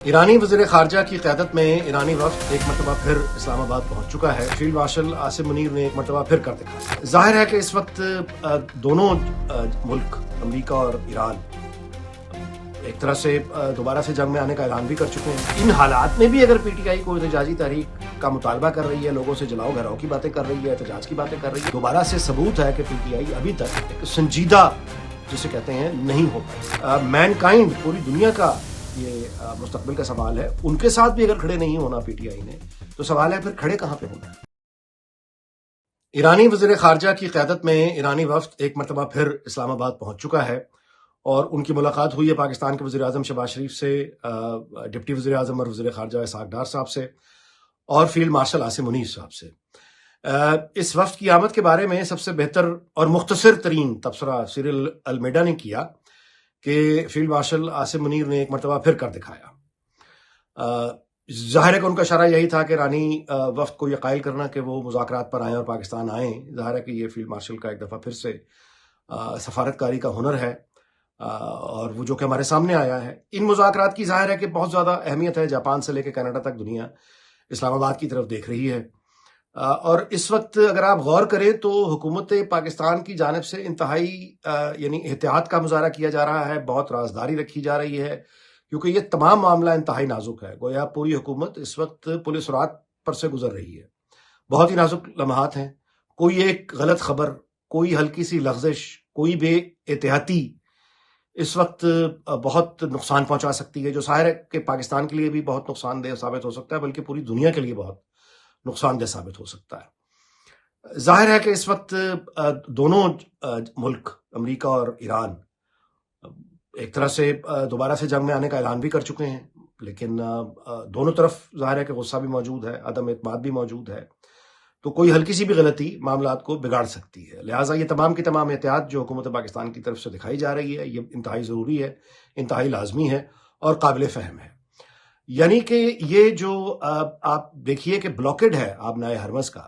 ایرانی وزیر خارجہ کی قیادت میں ایرانی وفد ایک مرتبہ پھر اسلام آباد پہنچ چکا ہے۔ فیلڈ مارشل عاصم منیر نے ایک مرتبہ پھر کر دکھایا۔ ظاہر ہے کہ اس وقت دونوں ملک امریکہ اور ایران ایک طرح سے دوبارہ سے جنگ میں آنے کا اعلان بھی کر چکے ہیں۔ ان حالات میں بھی اگر پی ٹی آئی کو احتجاجی تحریک کا مطالبہ کر رہی ہے، لوگوں سے جلاؤ گھراؤ کی باتیں کر رہی ہے، احتجاج کی باتیں کر رہی ہے، دوبارہ سے ثبوت ہے کہ پی ٹی آئی ابھی تک ایک سنجیدہ جسے کہتے ہیں نہیں ہو پائی۔ مین کائنڈ پوری دنیا کا یہ مستقبل کا سوال ہے، ان کے ساتھ بھی اگر کھڑے نہیں ہونا پی ٹی آئی نے تو سوال ہے پھر کھڑے کہاں پہ ہونا ہے۔ ایرانی وزیر خارجہ کی قیادت میں ایرانی وفد ایک مرتبہ پھر اسلام آباد پہنچ چکا ہے اور ان کی ملاقات ہوئی ہے پاکستان کے وزیر اعظم شہباز شریف سے، ڈپٹی وزیر اعظم اور وزیر خارجہ اسحاق ڈار صاحب سے اور فیلڈ مارشل عاصم منیر صاحب سے۔ اس وفد کی آمد کے بارے میں سب سے بہتر اور مختصر ترین تبصرہ سیریل المیڈا نے کیا کہ فیلڈ مارشل عاصم منیر نے ایک مرتبہ پھر کر دکھایا۔ ظاہر ہے کہ ان کا اشارہ یہی تھا کہ ایرانی وفد کو یہ قائل کرنا کہ وہ مذاکرات پر آئیں اور پاکستان آئیں۔ ظاہر ہے کہ یہ فیلڈ مارشل کا ایک دفعہ پھر سے سفارتکاری کا ہنر ہے اور وہ جو کہ ہمارے سامنے آیا ہے۔ ان مذاکرات کی ظاہر ہے کہ بہت زیادہ اہمیت ہے، جاپان سے لے کے کینیڈا تک دنیا اسلام آباد کی طرف دیکھ رہی ہے، اور اس وقت اگر آپ غور کریں تو حکومت پاکستان کی جانب سے انتہائی یعنی احتیاط کا مظاہرہ کیا جا رہا ہے، بہت رازداری رکھی جا رہی ہے، کیونکہ یہ تمام معاملہ انتہائی نازک ہے۔ گویا پوری حکومت اس وقت پل صراط پر سے گزر رہی ہے، بہت ہی نازک لمحات ہیں۔ کوئی ایک غلط خبر، کوئی ہلکی سی لغزش، کوئی بے احتیاطی اس وقت بہت نقصان پہنچا سکتی ہے، جو ظاہر ہے کہ پاکستان کے لیے بھی بہت نقصان دہ ثابت ہو سکتا ہے، بلکہ پوری دنیا کے لیے بہت نقصان دہ ثابت ہو سکتا ہے۔ ظاہر ہے کہ اس وقت دونوں ملک امریکہ اور ایران ایک طرح سے دوبارہ سے جنگ میں آنے کا اعلان بھی کر چکے ہیں، لیکن دونوں طرف ظاہر ہے کہ غصہ بھی موجود ہے، عدم اعتماد بھی موجود ہے، تو کوئی ہلکی سی بھی غلطی معاملات کو بگاڑ سکتی ہے۔ لہٰذا یہ تمام کی تمام احتیاط جو حکومت پاکستان کی طرف سے دکھائی جا رہی ہے، یہ انتہائی ضروری ہے، انتہائی لازمی ہے اور قابل فہم ہے۔ یعنی کہ یہ جو آپ دیکھیے کہ بلاکڈ ہے آبنائے ہرمز کا،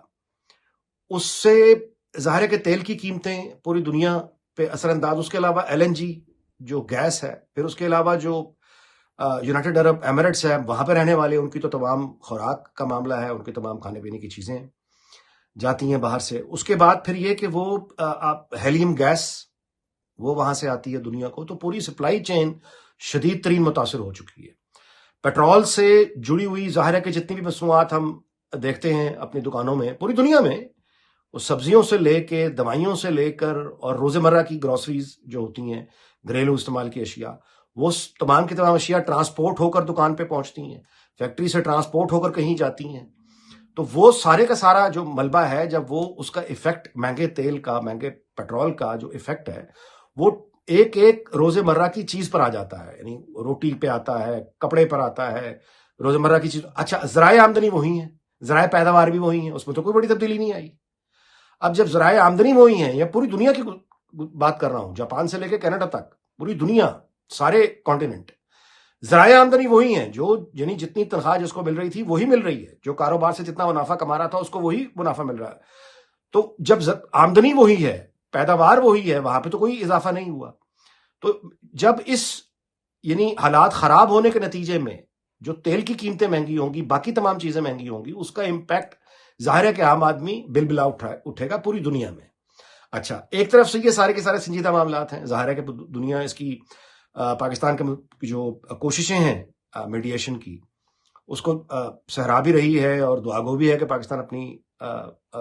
اس سے ظاہر ہے کہ تیل کی قیمتیں پوری دنیا پہ اثر انداز، اس کے علاوہ ایل این جی جو گیس ہے، پھر اس کے علاوہ جو یونائٹڈ عرب ایمریٹس ہے، وہاں پہ رہنے والے ان کی تو تمام خوراک کا معاملہ ہے، ان کی تمام کھانے پینے کی چیزیں جاتی ہیں باہر سے۔ اس کے بعد پھر یہ کہ وہ ہیلیم گیس وہ وہاں سے آتی ہے دنیا کو، تو پوری سپلائی چین شدید ترین متاثر ہو چکی ہے۔ پیٹرول سے جڑی ہوئی ظاہر ہے کہ جتنی بھی مصنوعات ہم دیکھتے ہیں اپنی دکانوں میں پوری دنیا میں، وہ سبزیوں سے لے کے دوائیوں سے لے کر اور روزمرہ کی گروسریز جو ہوتی ہیں، گھریلو استعمال کی اشیاء، وہ تمام کی تمام اشیاء ٹرانسپورٹ ہو کر دکان پہ پہنچتی ہیں، فیکٹری سے ٹرانسپورٹ ہو کر کہیں جاتی ہیں، تو وہ سارے کا سارا جو ملبہ ہے، جب وہ اس کا ایفیکٹ مہنگے تیل کا، مہنگے پیٹرول کا جو ایفیکٹ ہے، وہ ایک ایک روزمرہ کی چیز پر آ جاتا ہے، یعنی روٹی پہ آتا ہے، کپڑے پر آتا ہے، روزمرہ کی چیز۔ اچھا، ذرائع آمدنی وہی ہیں، ذرائع پیداوار بھی وہی ہیں، اس میں تو کوئی بڑی تبدیلی نہیں آئی۔ اب جب ذرائع آمدنی وہی ہیں، یا پوری دنیا کی بات کر رہا ہوں، جاپان سے لے کے کینیڈا تک پوری دنیا، سارے کانٹیننٹ، ذرائع آمدنی وہی ہیں، جو یعنی جتنی تنخواہ جس کو مل رہی تھی وہی مل رہی ہے، جو کاروبار سے جتنا منافع کما رہا تھا اس کو وہی منافع مل رہا ہے۔ تو جب آمدنی وہی ہے، پیداوار وہی ہے، وہاں پہ تو کوئی اضافہ نہیں ہوا۔ تو جب اس یعنی حالات خراب ہونے کے نتیجے میں جو تیل کی قیمتیں مہنگی ہوں گی، باقی تمام چیزیں مہنگی ہوں گی، اس کا امپیکٹ ظاہر ہے کہ عام آدمی بل بلا اٹھے گا پوری دنیا میں۔ اچھا، ایک طرف سے یہ سارے کے سارے سنجیدہ معاملات ہیں، ظاہر ہے کہ دنیا اس کی پاکستان کے جو کوششیں ہیں میڈیشن کی، اس کو سہرا بھی رہی ہے اور دعاگو بھی ہے کہ پاکستان اپنی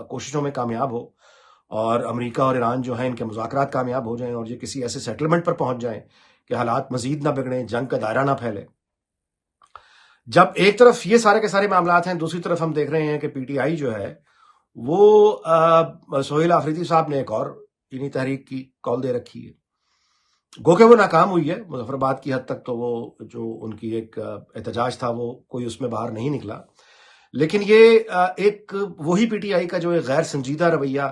کوششوں میں کامیاب ہو اور امریکہ اور ایران جو ہیں ان کے مذاکرات کامیاب ہو جائیں اور یہ کسی ایسے سیٹلمنٹ پر پہنچ جائیں کہ حالات مزید نہ بگڑیں، جنگ کا دائرہ نہ پھیلے۔ جب ایک طرف یہ سارے کے سارے معاملات ہیں، دوسری طرف ہم دیکھ رہے ہیں کہ پی ٹی آئی جو ہے وہ سہیل آفریدی صاحب نے ایک اور یعنی تحریک کی کال دے رکھی ہے، گو کہ وہ ناکام ہوئی ہے مظفر آباد کی حد تک، تو وہ جو ان کی ایک احتجاج تھا وہ کوئی اس میں باہر نہیں نکلا، لیکن یہ ایک وہی پی ٹی آئی کا جو ایک غیر سنجیدہ رویہ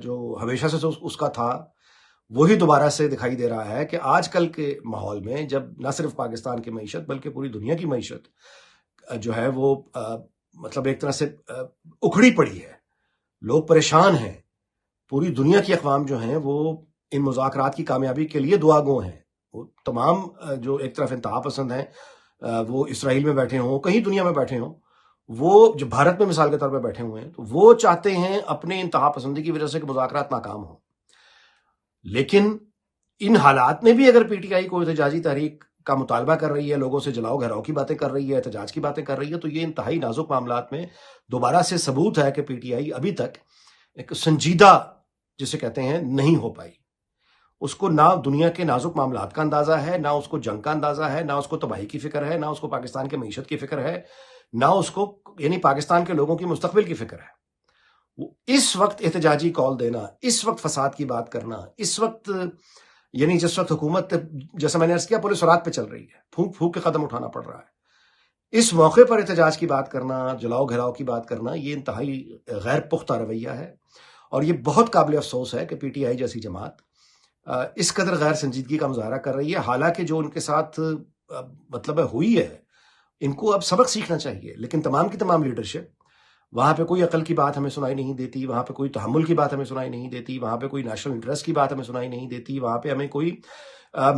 جو ہمیشہ سے اس کا تھا، وہی دوبارہ سے دکھائی دے رہا ہے کہ آج کل کے ماحول میں جب نہ صرف پاکستان کی معیشت بلکہ پوری دنیا کی معیشت جو ہے وہ مطلب ایک طرح سے اکھڑی پڑی ہے، لوگ پریشان ہیں، پوری دنیا کی اقوام جو ہیں وہ ان مذاکرات کی کامیابی کے لیے دعا گو ہیں، وہ تمام جو ایک طرف انتہا پسند ہیں وہ اسرائیل میں بیٹھے ہوں، کہیں دنیا میں بیٹھے ہوں، وہ جو بھارت میں مثال کے طور پہ بیٹھے ہوئے ہیں، تو وہ چاہتے ہیں اپنے انتہا پسندی کی وجہ سے کہ مذاکرات ناکام ہوں. لیکن ان حالات میں بھی اگر پی ٹی آئی کو احتجاجی تحریک کا مطالبہ کر رہی ہے، لوگوں سے جلاؤ گھراؤ کی باتیں کر رہی ہے، احتجاج کی باتیں کر رہی ہے، تو یہ انتہائی نازک معاملات میں دوبارہ سے ثبوت ہے کہ پی ٹی آئی ابھی تک ایک سنجیدہ جسے کہتے ہیں نہیں ہو پائی. اس کو نہ دنیا کے نازک معاملات کا اندازہ ہے، نہ اس کو جنگ کا اندازہ ہے، نہ اس کو تباہی کی فکر ہے، نہ اس کو پاکستان کے معیشت کی فکر ہے، نہ اس کو یعنی پاکستان کے لوگوں کی مستقبل کی فکر ہے. وہ اس وقت احتجاجی کال دینا، اس وقت فساد کی بات کرنا، اس وقت یعنی جس وقت حکومت جیسا میں نے عرض کیا پولیس رات پہ چل رہی ہے، پھونک پھونک کے قدم اٹھانا پڑ رہا ہے، اس موقع پر احتجاج کی بات کرنا، جلاؤ گھراؤ کی بات کرنا، یہ انتہائی غیر پختہ رویہ ہے. اور یہ بہت قابل افسوس ہے کہ پی ٹی آئی جیسی جماعت اس قدر غیر سنجیدگی کا مظاہرہ کر رہی ہے، حالانکہ جو ان کے ساتھ مطلب ہوئی ہے ان کو اب سبق سیکھنا چاہیے. لیکن تمام کی تمام لیڈرشپ وہاں پہ کوئی عقل کی بات ہمیں سنائی نہیں دیتی، وہاں پہ کوئی تحمل کی بات ہمیں سنائی نہیں دیتی، وہاں پہ کوئی نیشنل انٹرسٹ کی بات ہمیں سنائی نہیں دیتی، وہاں پہ ہمیں کوئی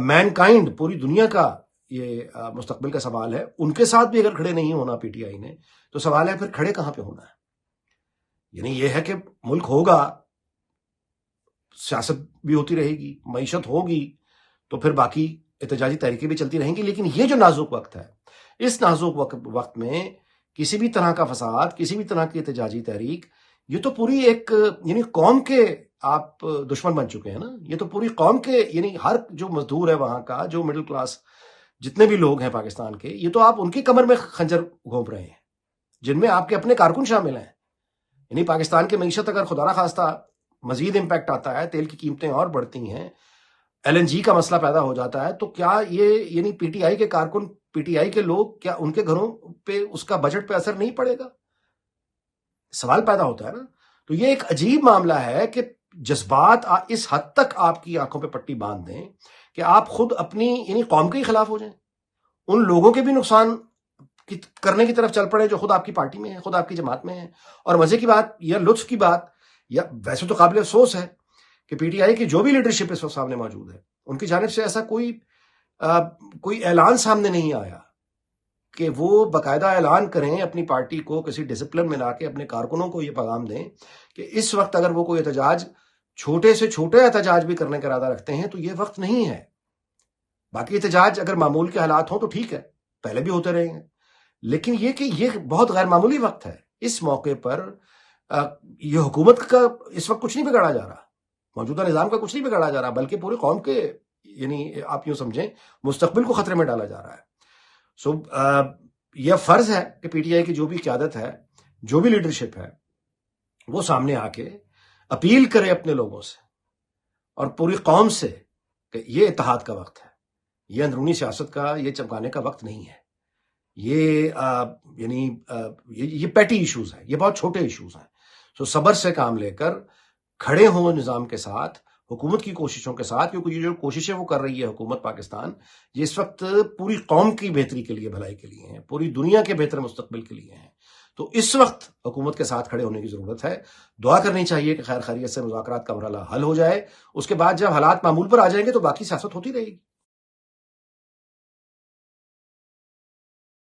مین کائنڈ پوری دنیا کا یہ مستقبل کا سوال ہے. ان کے ساتھ بھی اگر کھڑے نہیں ہونا پی ٹی آئی نے تو سوال ہے پھر کھڑے کہاں پہ ہونا ہے. یعنی یہ ہے کہ ملک ہوگا، سیاست بھی ہوتی رہے گی، معیشت ہوگی، تو پھر باقی احتجاجی تحریکیں بھی چلتی رہیں گی. لیکن یہ جو نازک وقت ہے، اس نازک وقت میں کسی بھی طرح کا فساد، کسی بھی طرح کی احتجاجی تحریک، یہ تو پوری ایک یعنی قوم کے آپ دشمن بن چکے ہیں نا. یہ تو پوری قوم کے یعنی ہر جو مزدور ہے وہاں کا، جو مڈل کلاس جتنے بھی لوگ ہیں پاکستان کے، یہ تو آپ ان کی کمر میں خنجر گھونپ رہے ہیں، جن میں آپ کے اپنے کارکن شامل ہیں. یعنی پاکستان کی معیشت اگر خدا نہ خواستہ مزید امپیکٹ آتا ہے، تیل کی قیمتیں اور بڑھتی ہیں، ایل این جی کا مسئلہ پیدا ہو جاتا ہے، تو کیا یہ یعنی پی ٹی آئی کے کارکن، پی ٹی آئی کے لوگ، کیا ان کے گھروں پہ اس کا بجٹ پہ اثر نہیں پڑے گا؟ سوال پیدا ہوتا ہے نا. تو یہ ایک عجیب معاملہ ہے کہ جذبات اس حد تک آپ کی آنکھوں پہ پٹی باندھ دیں کہ آپ خود اپنی یعنی قوم کے ہی خلاف ہو جائیں، ان لوگوں کے بھی نقصان کرنے کی طرف چل پڑے جو خود آپ کی پارٹی میں ہیں، خود آپ کی جماعت میں ہیں. اور مزے کی بات یا لطف کی بات یا ویسے تو قابل افسوس ہے کہ پی ٹی آئی کی جو بھی لیڈرشپ اس وقت سامنے موجود ہے، ان کی جانب سے ایسا کوئی اعلان سامنے نہیں آیا کہ وہ باقاعدہ اعلان کریں اپنی پارٹی کو کسی ڈسپلن میں لا کے اپنے کارکنوں کو یہ پیغام دیں کہ اس وقت اگر وہ کوئی احتجاج، چھوٹے سے چھوٹے احتجاج بھی کرنے کا ارادہ رکھتے ہیں تو یہ وقت نہیں ہے. باقی احتجاج اگر معمول کے حالات ہوں تو ٹھیک ہے، پہلے بھی ہوتے رہے ہیں، لیکن یہ کہ یہ بہت غیر معمولی وقت ہے. اس موقع پر یہ حکومت کا اس وقت کچھ نہیں بگاڑا جا رہا، موجودہ نظام کا کچھ نہیں بگاڑا جا رہا، بلکہ پوری قوم کے یعنی آپ یوں سمجھیں مستقبل کو خطرے میں ڈالا جا رہا ہے. سو یہ فرض ہے کہ پی ٹی آئی کی جو بھی قیادت ہے، جو بھی لیڈرشپ ہے، وہ سامنے آ کے اپیل کرے اپنے لوگوں سے اور پوری قوم سے کہ یہ اتحاد کا وقت ہے، یہ اندرونی سیاست کا یہ چمکانے کا وقت نہیں ہے. یہ یعنی یہ پیٹی ایشوز ہیں، یہ بہت چھوٹے ایشوز ہیں. سو صبر سے کام لے کر کھڑے ہوں نظام کے ساتھ، حکومت کی کوششوں کے ساتھ، کیونکہ یہ جو کوششیں وہ کر رہی ہے حکومت پاکستان، یہ اس وقت پوری قوم کی بہتری کے لیے، بھلائی کے لیے ہیں، پوری دنیا کے بہتر مستقبل کے لیے ہیں. تو اس وقت حکومت کے ساتھ کھڑے ہونے کی ضرورت ہے. دعا کرنی چاہیے کہ خیر خیریت سے مذاکرات کا مرحلہ حل ہو جائے. اس کے بعد جب حالات معمول پر آ جائیں گے تو باقی سیاست ہوتی رہے گی.